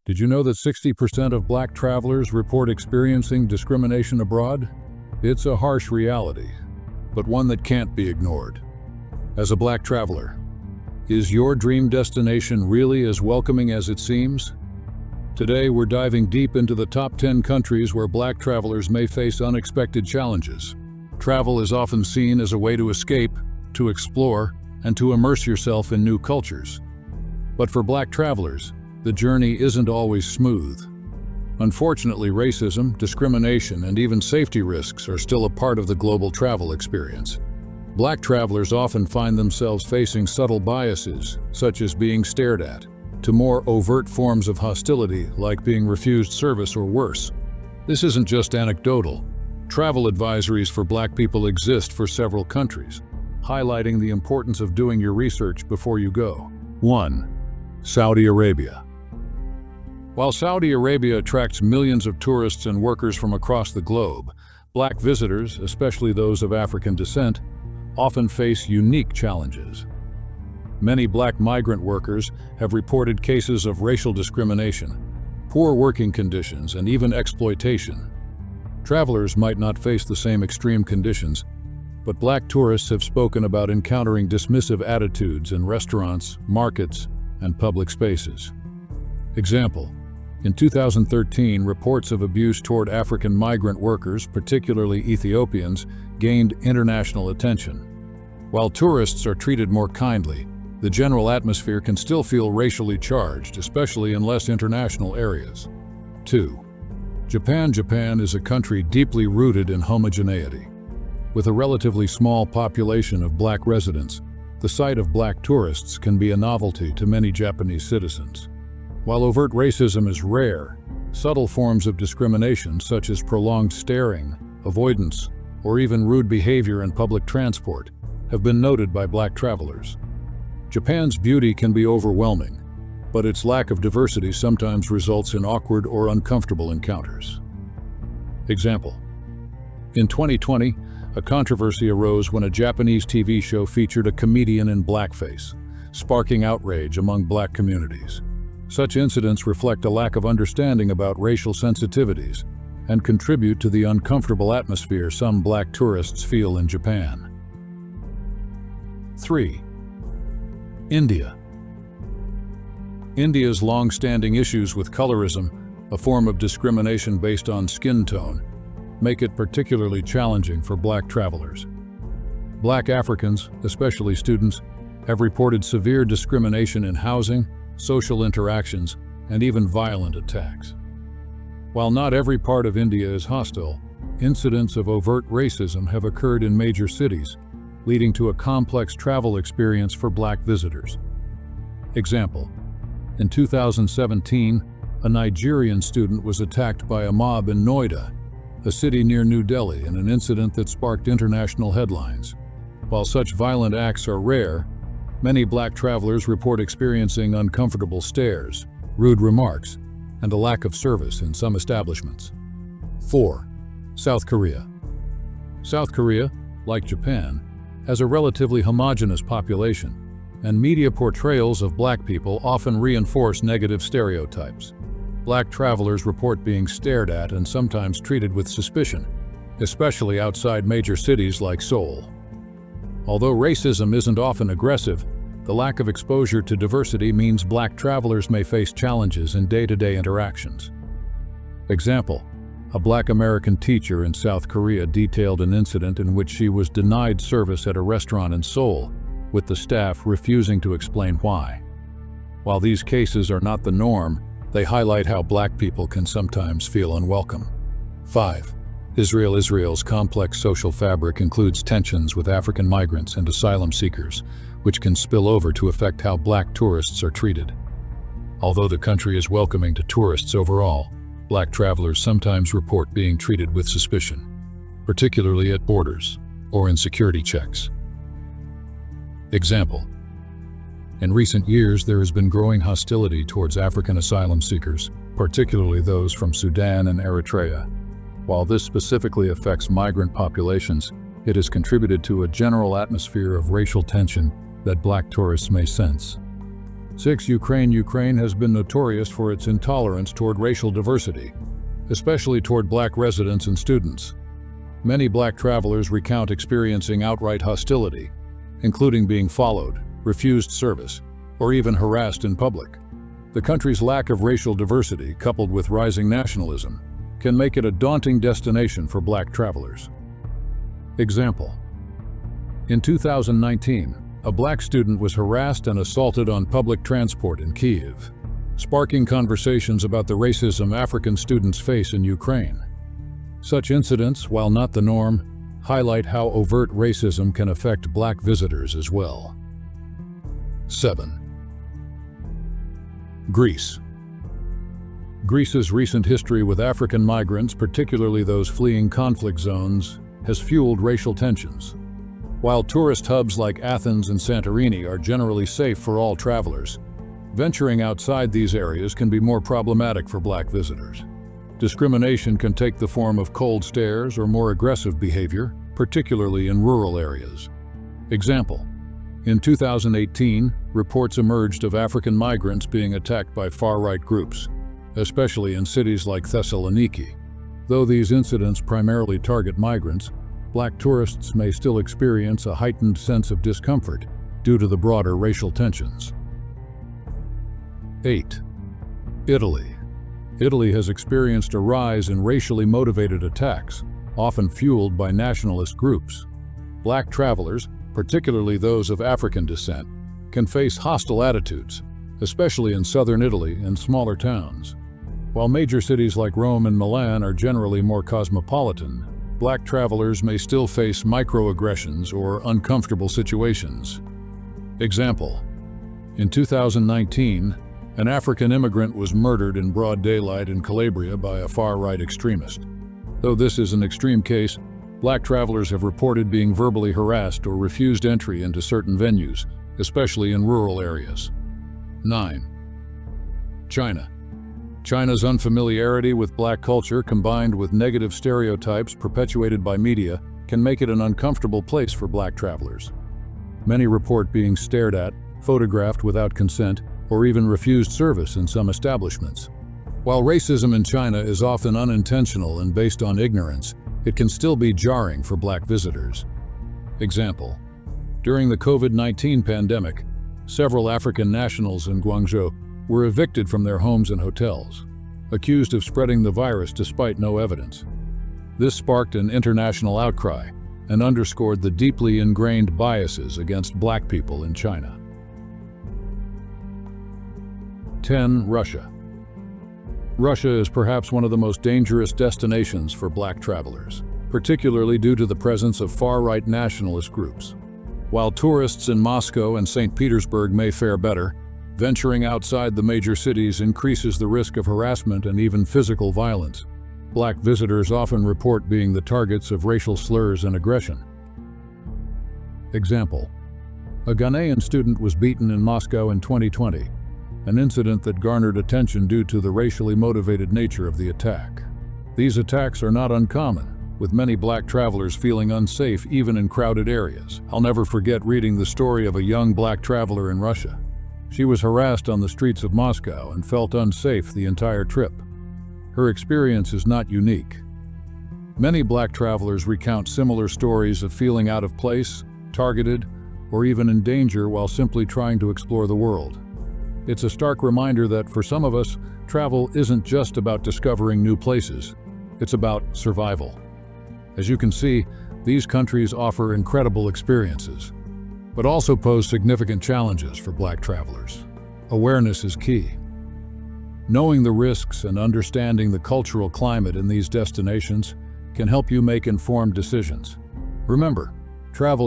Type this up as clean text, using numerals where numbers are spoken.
Did you know that 60% of black travelers report experiencing discrimination abroad? It's a harsh reality, but one that can't be ignored. As a black traveler, is your dream destination really as welcoming as it seems? Today, we're diving deep into the top 10 countries where black travelers may face unexpected challenges. Travel is often seen as a way to escape, to explore, and to immerse yourself in new cultures. But for black travelers, the journey isn't always smooth. Unfortunately, racism, discrimination, and even safety risks are still a part of the global travel experience. Black travelers often find themselves facing subtle biases, such as being stared at, to more overt forms of hostility, like being refused service or worse. This isn't just anecdotal. Travel advisories for black people exist for several countries, highlighting the importance of doing your research before you go. 1. Saudi Arabia. While Saudi Arabia attracts millions of tourists and workers from across the globe, black visitors, especially those of African descent, often face unique challenges. Many black migrant workers have reported cases of racial discrimination, poor working conditions, and even exploitation. Travelers might not face the same extreme conditions, but black tourists have spoken about encountering dismissive attitudes in restaurants, markets, and public spaces. Example: in 2013, reports of abuse toward African migrant workers, particularly Ethiopians, gained international attention. While tourists are treated more kindly, the general atmosphere can still feel racially charged, especially in less international areas. 2. Japan. Japan is a country deeply rooted in homogeneity. With a relatively small population of black residents, the sight of black tourists can be a novelty to many Japanese citizens. While overt racism is rare, subtle forms of discrimination such as prolonged staring, avoidance, or even rude behavior in public transport have been noted by black travelers. Japan's beauty can be overwhelming, but its lack of diversity sometimes results in awkward or uncomfortable encounters. Example: in 2020, a controversy arose when a Japanese TV show featured a comedian in blackface, sparking outrage among black communities. Such incidents reflect a lack of understanding about racial sensitivities and contribute to the uncomfortable atmosphere some black tourists feel in Japan. 3. India. India's long-standing issues with colorism, a form of discrimination based on skin tone, make it particularly challenging for black travelers. Black Africans, especially students, have reported severe discrimination in housing, social interactions, and even violent attacks. While not every part of India is hostile, incidents of overt racism have occurred in major cities, leading to a complex travel experience for black visitors. Example: in 2017, a Nigerian student was attacked by a mob in Noida, a city near New Delhi, in an incident that sparked international headlines. While such violent acts are rare, many black travelers report experiencing uncomfortable stares, rude remarks, and a lack of service in some establishments. 4. South Korea. South Korea, like Japan, has a relatively homogeneous population, and media portrayals of black people often reinforce negative stereotypes. Black travelers report being stared at and sometimes treated with suspicion, especially outside major cities like Seoul. Although racism isn't often aggressive, the lack of exposure to diversity means black travelers may face challenges in day-to-day interactions. Example: a black American teacher in South Korea detailed an incident in which she was denied service at a restaurant in Seoul, with the staff refusing to explain why. While these cases are not the norm, they highlight how black people can sometimes feel unwelcome. 5. Israel. Israel's complex social fabric includes tensions with African migrants and asylum seekers, which can spill over to affect how black tourists are treated. Although the country is welcoming to tourists overall, black travelers sometimes report being treated with suspicion, particularly at borders or in security checks. Example: in recent years, there has been growing hostility towards African asylum seekers, particularly those from Sudan and Eritrea. While this specifically affects migrant populations, it has contributed to a general atmosphere of racial tension that black tourists may sense. 6. Ukraine has been notorious for its intolerance toward racial diversity, especially toward black residents and students. Many black travelers recount experiencing outright hostility, including being followed, refused service, or even harassed in public. The country's lack of racial diversity, coupled with rising nationalism, can make it a daunting destination for black travelers. Example: in 2019, a black student was harassed and assaulted on public transport in Kyiv, sparking conversations about the racism African students face in Ukraine. Such incidents, while not the norm, highlight how overt racism can affect black visitors as well. 7. Greece. Greece's recent history with African migrants, particularly those fleeing conflict zones, has fueled racial tensions. While tourist hubs like Athens and Santorini are generally safe for all travelers, venturing outside these areas can be more problematic for black visitors. Discrimination can take the form of cold stares or more aggressive behavior, particularly in rural areas. Example: in 2018, reports emerged of African migrants being attacked by far-right groups, especially in cities like Thessaloniki. Though these incidents primarily target migrants, black tourists may still experience a heightened sense of discomfort due to the broader racial tensions. 8. Italy. Italy has experienced a rise in racially motivated attacks, often fueled by nationalist groups. Black travelers, particularly those of African descent, can face hostile attitudes, especially in southern Italy and smaller towns. While major cities like Rome and Milan are generally more cosmopolitan, black travelers may still face microaggressions or uncomfortable situations. Example: in 2019, an African immigrant was murdered in broad daylight in Calabria by a far-right extremist. Though this is an extreme case, black travelers have reported being verbally harassed or refused entry into certain venues, especially in rural areas. 9. China. China's unfamiliarity with black culture combined with negative stereotypes perpetuated by media can make it an uncomfortable place for black travelers. Many report being stared at, photographed without consent, or even refused service in some establishments. While racism in China is often unintentional and based on ignorance, it can still be jarring for black visitors. Example: during the COVID-19 pandemic, several African nationals in Guangzhou were evicted from their homes and hotels, accused of spreading the virus despite no evidence. This sparked an international outcry and underscored the deeply ingrained biases against black people in China. 10. Russia. Russia is perhaps one of the most dangerous destinations for black travelers, particularly due to the presence of far-right nationalist groups. While tourists in Moscow and St. Petersburg may fare better, venturing outside the major cities increases the risk of harassment and even physical violence. Black visitors often report being the targets of racial slurs and aggression. Example: a Ghanaian student was beaten in Moscow in 2020, an incident that garnered attention due to the racially motivated nature of the attack. These attacks are not uncommon, with many black travelers feeling unsafe even in crowded areas. I'll never forget reading the story of a young black traveler in Russia. She was harassed on the streets of Moscow and felt unsafe the entire trip. Her experience is not unique. Many black travelers recount similar stories of feeling out of place, targeted, or even in danger while simply trying to explore the world. It's a stark reminder that for some of us, travel isn't just about discovering new places. It's about survival. As you can see, these countries offer incredible experiences, but also pose significant challenges for black travelers. Awareness is key. Knowing the risks and understanding the cultural climate in these destinations can help you make informed decisions. Remember, travel